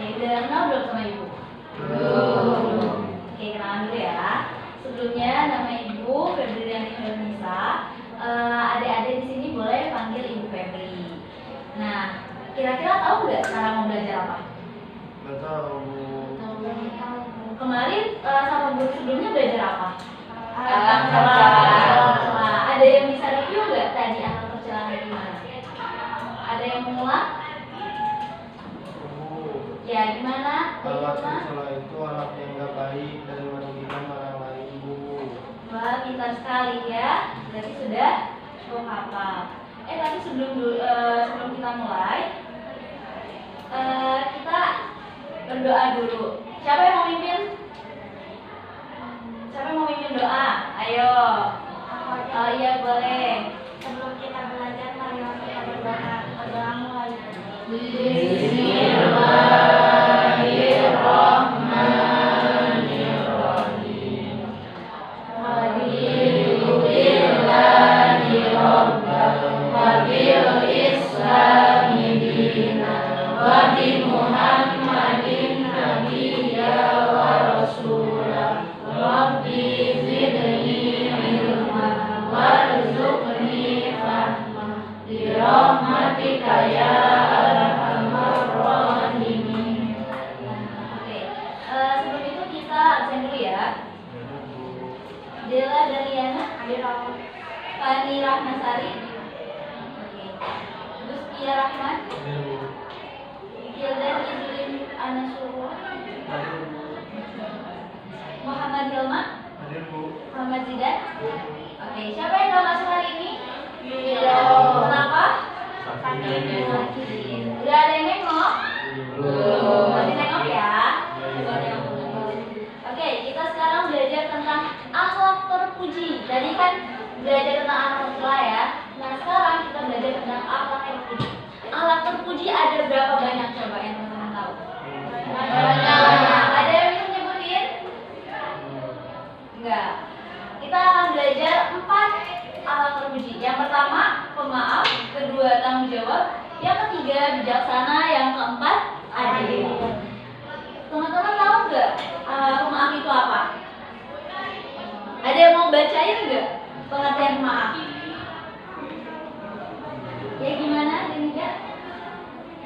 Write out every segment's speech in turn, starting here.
Udah kenal belum sama ibu? Belum. Oke, kenalan dulu ya. Sebelumnya nama ibu Febriani Nisa. Adik-adik di sini boleh panggil Ibu Febri. Nah, kira-kira tahu nggak cara mau belajar apa? Nggak tahu. Kemarin sama guru sebelumnya belajar apa? Alat tercelah. Ada yang bisa review nggak tadi alat tercelah gimana? Ada yang mengulang? Ya, gimana? Alat tercelah itu alat yang nggak baik dan merugikan orang lain, Bu. Wah, pintar sekali ya. Berarti sudah cukup hafal. Tapi sebelum kita mulai, kita berdoa dulu. Siapa yang mau mimpin? Siapa yang mau mimpin doa? Ayo. Oh iya, boleh. Sebelum kita belajar, mari kita berdoa. Berdoa mulai. Bismillahirrahmanirrahim. Alhamdulillahi Rabbil Islami dina wa bi Muhammadin nabiyya wa rasulah. Rabbi zidni ilma warzuqni fahma bi rahmatika ya arhamar rahimin. Oke, sebelum itu kita absen dulu ya. Dela Daliana, Fani Rahmasari, Gustia Rahman, Gildan Izulin Anasuru, Muhammad Hilma, Muhammad Zidan. Oke, siapa yang gak masuk hari ini? Kenapa? Udah ada yang nengok? Masih nengok ya? Oke, kita sekarang belajar tentang akhlak terpuji. Tadi kan belajar tentang akhlak tercela ya. Nah, sekarang kita belajar tentang akhlak terpuji. Akhlak terpuji ada berapa banyak, coba yang teman-teman tahu? Banyak. Ada yang bisa nyebutin? Enggak. Kita akan belajar 4 akhlak terpuji. Yang pertama, pemaaf. Kedua, tanggung jawab. Yang ketiga, bijaksana. Yang keempat, adil. Teman-teman tahu nggak pemaaf itu apa? Ada yang mau bacain nggak pengertian pemaaf? Ya gimana? Ini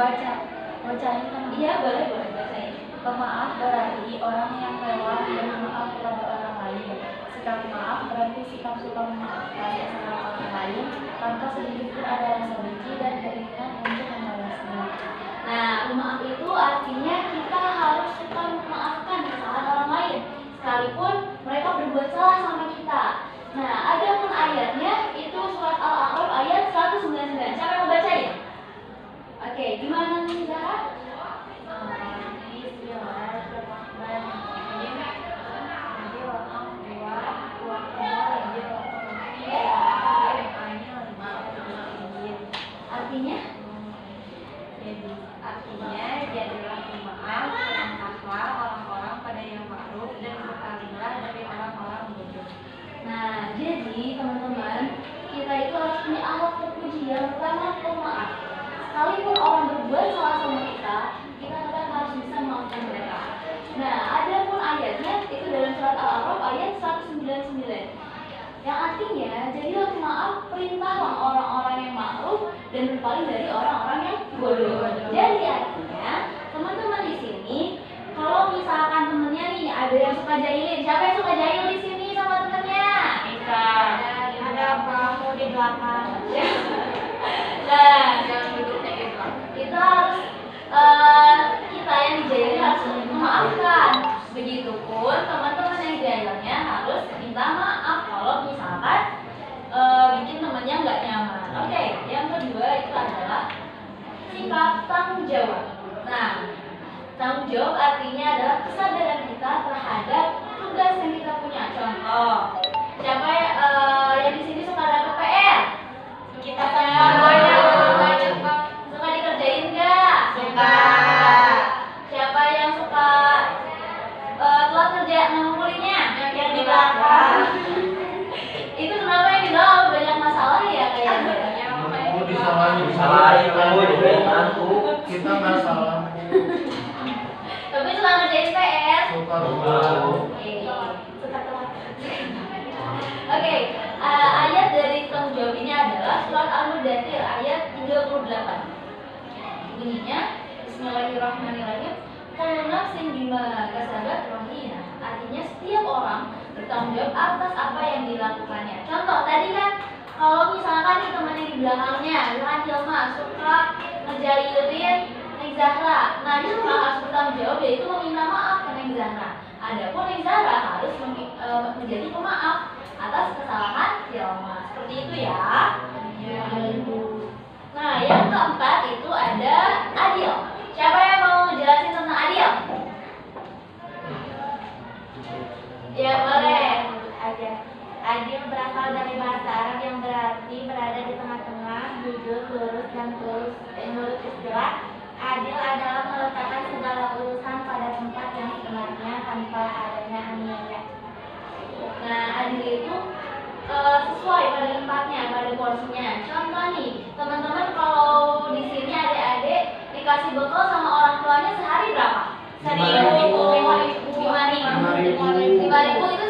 bacain kan? Iya, boleh bacain. Pemaaf berarti orang yang rela bermaaf kepada orang lain. Sikap maaf berarti sikap suka memaafkan kesalahan orang lain tanpa sedikit pun ada rasa benci dan keinginan untuk membalasnya. Nah, pemaaf itu artinya kita harus suka memaafkan kesalahan orang lain, sekalipun mereka berbuat salah sama kita. Nah, ada pun ayatnya, itu surat Al-A'raf ayat 199. Siapa yang mau bacain? Oke, gimana nih, Zahra? Artinya jadilah pemaaf, pemaaflah orang-orang pada yang ma'ruf dan berpalinglah dari orang-orang bodoh. Nah, jadi teman-teman, kita itu harus punya akhlak terpuji. Yang pertama, pemaaf. Sekalipun orang berbuat salah sama kita tetap harus bisa memaafkan mereka. Nah, ada pun ayatnya, itu dalam surat Al-A'raf ayat 199. Yang artinya, jadilah pemaaf, perintahlah orang-orang yang ma'ruf dan berpaling dari orang-orang yang bodoh. Jadi artinya, teman-teman di sini, kalau misalkan temennya nih ada yang suka jahilin, siapa yang suka jahil di sini sama temennya? Bisa. Ada kamu di belakang. Nah, Jangan duduknya di belakang. kita harus kita yang dijahili harus memaafkan. Begitupun teman-teman yang jahilnya harus minta maaf kalau misalkan bikin temannya nggak nyaman. Oke, yang kedua itu adalah sikap tanggung jawab. Nah, tanggung jawab artinya adalah kesadaran kita terhadap tugas yang kita punya. Contoh, siapa yang di sini suka dapat PR? Kita banyak Suka dikerjain nggak? Suka. Siapa yang suka telat kerja ngumpulinnya? Yang di belakang. Itu kenapa yang di belakang banyak masalah ya kayaknya? Disalahin, kamu juga aku. Kita nggak salah. Oke, ayat dari tanggung jawab ini adalah surat Al-Mudaththir ayat 38. Bunyinya, Bismillahirrahmanirrahim. Kullu nafsin bima kasabat rahina. Artinya setiap orang bertanggung jawab atas apa yang dilakukannya. Contoh tadi kan, kalau misalkan nih temannya di belakangnya, misalkan Hilma suka ngejahilin Neng Zahra, nah Hilma harus bertanggung jawab yaitu meminta maaf ke Neng Zahra. Adapun Neng Zahra harus menjadi pemaaf atas kesalahan Hilma. Seperti itu ya. Nah, yang keempat itu ada adil. Siapa yang mau ngejelasin tentang adil? Ya boleh. Adil berasal dari bahasa Arab yang berarti berada di tengah-tengah, jujur, lurus, dan tulus. Menurut istilah, adil adalah meletakkan segala urusan pada tempat yang sebenarnya tanpa adanya aniaya. Nah, adil itu sesuai pada tempatnya, pada porsinya. Contoh nih, teman-teman kalau di sini adik-adik dikasih bekal sama orang tuanya sehari berapa? 1.000, 5.000 itu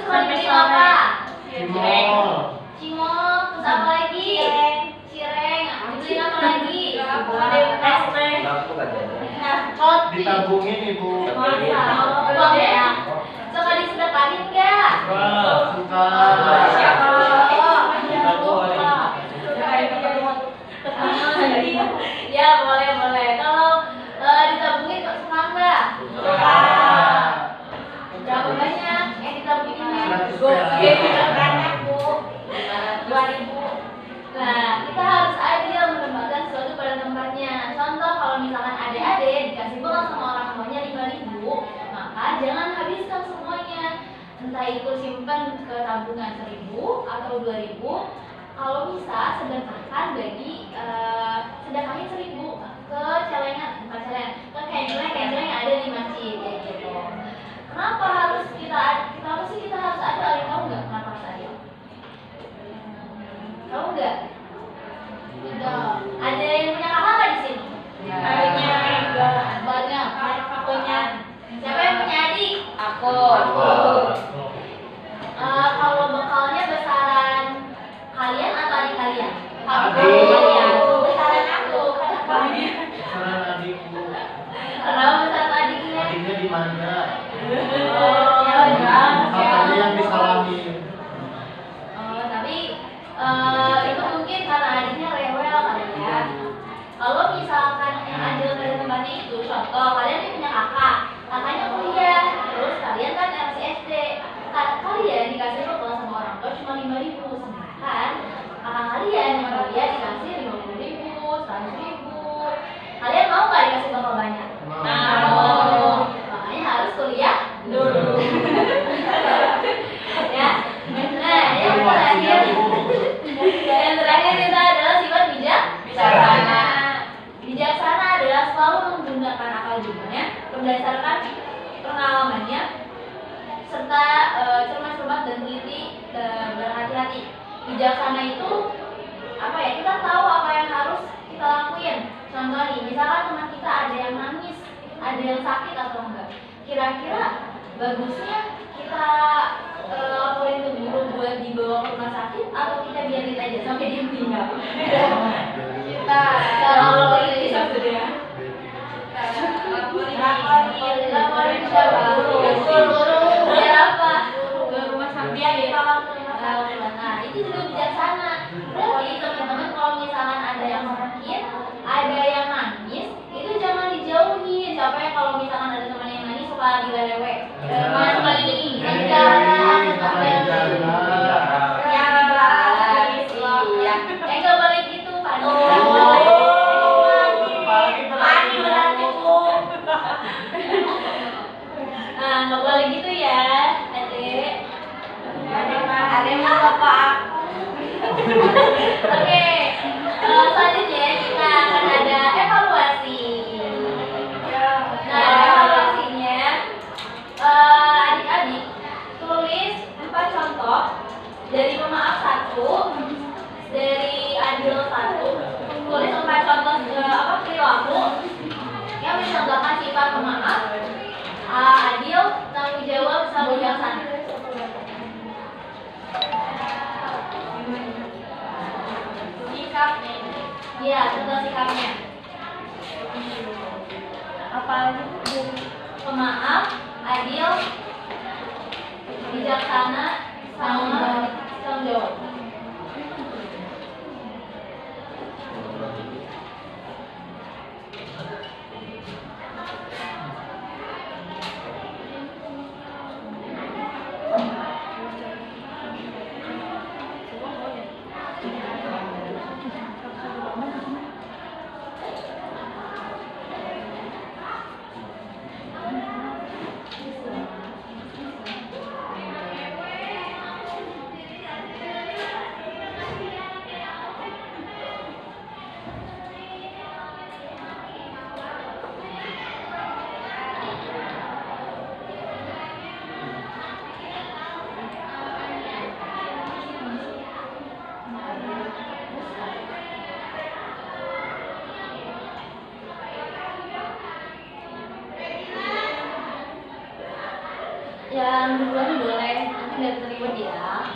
sekali beli apa? Cimol, terus apa lagi? Cireng, dibeliin apa lagi? Ditabungin Ibu. Uangnya suka disedekahin nggak? Suka. Ya boleh. Kalau ditabungin senang nggak? Berapa banyak yang ditabungin? 100 banyak Bu. 2.000. Nah, kita harus adil menempatkan sesuatu pada tempatnya. Contoh kalau misalkan adik-adik dikasih bekal sama orang tuanya 5.000, maka jangan habiskan semuanya. Entah itu simpan ke tabungan 1.000 atau 2.000. Kalau bisa sedekahkan sedekahin 1.000 ke celengan, bukan celengan, ke kenceleng yang ada di masjid kayak gitu. Kenapa harus kita harus adil? Ada tahu nggak kenapa harus adil? Tahu nggak? Ada yang punya kakak nggak di sini? Banyak. Siapa yang punya adik? Aku. Kalau bekalnya besaran kalian atau adik kalian? Besaran aku. Besaran adikku. Kenapa besaran adiknya? Adiknya di mana? Ya udah. Kakaknya yang disalahin. Tapi itu mungkin karena adiknya rewel kali ya. Kalau misalkan yang adil pada tempatnya itu, contoh kalian ini punya kakaknya kuliah, terus kalian kan masih SD, kalian dikasih bekal sama orang tua cuma 5.000, sedangkan kakak kalian yang kuliah dikasih 50.000, 100.000. Kalian mau nggak dikasih bekal banyak? Mau. Makanya harus kuliah dulu. Ya. Nah, yang terakhir kita adalah sifat bijaksana. Bijaksana adalah selalu menggunakan akal budinya berdasarkan pengalamannya serta cermat dan teliti berhati-hati. Bijaksana itu apa ya? Kita tahu apa yang harus kita lakuin. Contoh nih, misalkan teman kita ada yang nangis, ada yang sakit atau enggak. Kira-kira bagusnya kita laporin ke guru buat dibawa ke rumah sakit atau kita biarin aja sampai dia meninggal? Kita laporin aja sampai dia. Laporin siapa? Guru. Biar apa? Ke rumah sakit. Biar dibawa ke rumah sakit. Nah, itu juga bijaksana. Berarti teman-teman kalau misalkan ada yang sakit, ada yang nangis, itu jangan dijauhin. Capek kalau misalkan ada teman yang nangis suka dilelewe. Mas ini nggak boleh gitu Pak. Nggak boleh gitu ya, adik. Ada mau bapak. Oke, selanjutnya kita akan ada evaluasi. Nah, evaluasinya adik-adik tulis 4 contoh dari pemaaf 1, dari adil 1. Tulis 4 contoh perilaku yang mencontohkan sifat pemaaf, adil, tanggung jawab lengkapnya. Apa aja dari Pemaaf, adil, bijaksana, sama tanggung jawab. Yang duluan boleh, nanti nggak terlibat ya.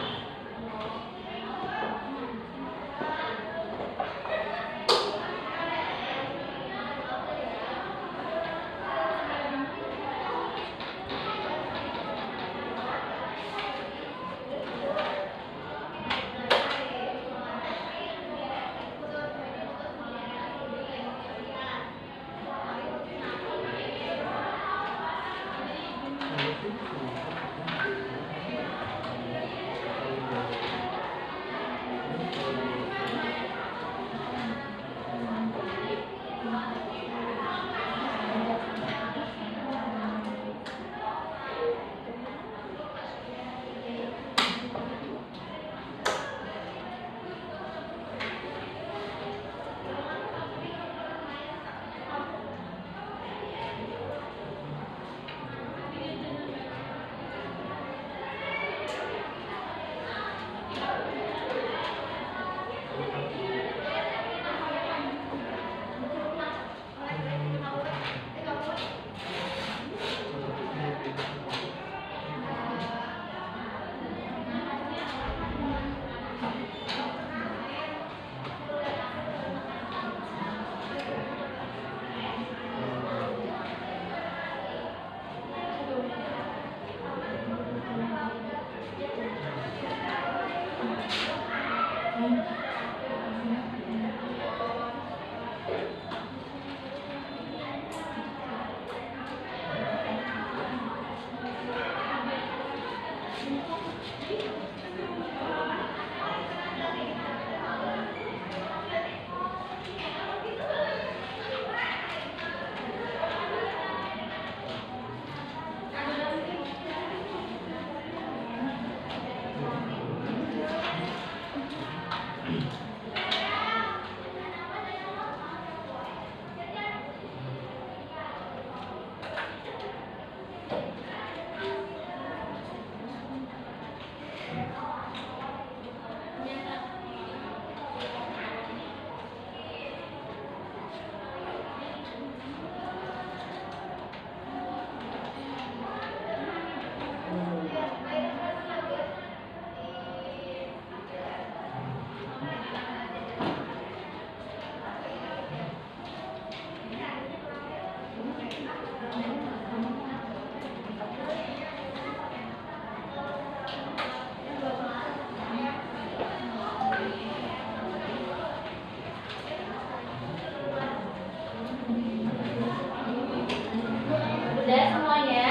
Udah semuanya?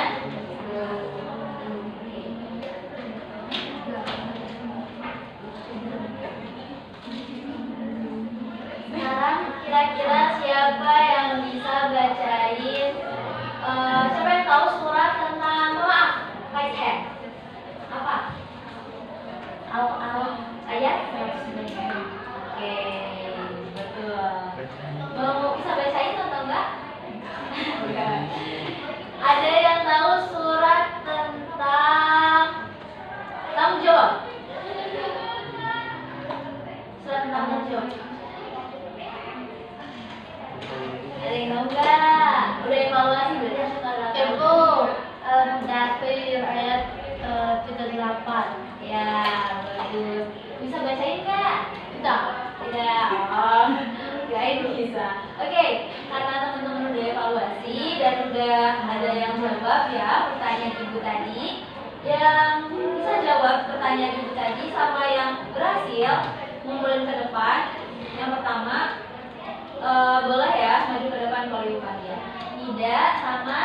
Sekarang kira-kira siapa yang bisa bacain siapa yang tahu surat tentang pemaaf? Raise hand. Apa? Al ayat? Oke, betul. Mau bisa bacain atau enggak? Ada yang tahu surat ada yang jawab ya pertanyaan ibu tadi. Yang bisa jawab pertanyaan ibu tadi sama yang berhasil ngumpulin ke depan. Yang pertama, boleh ya maju ke depan kalau ibu kalian. Nida sama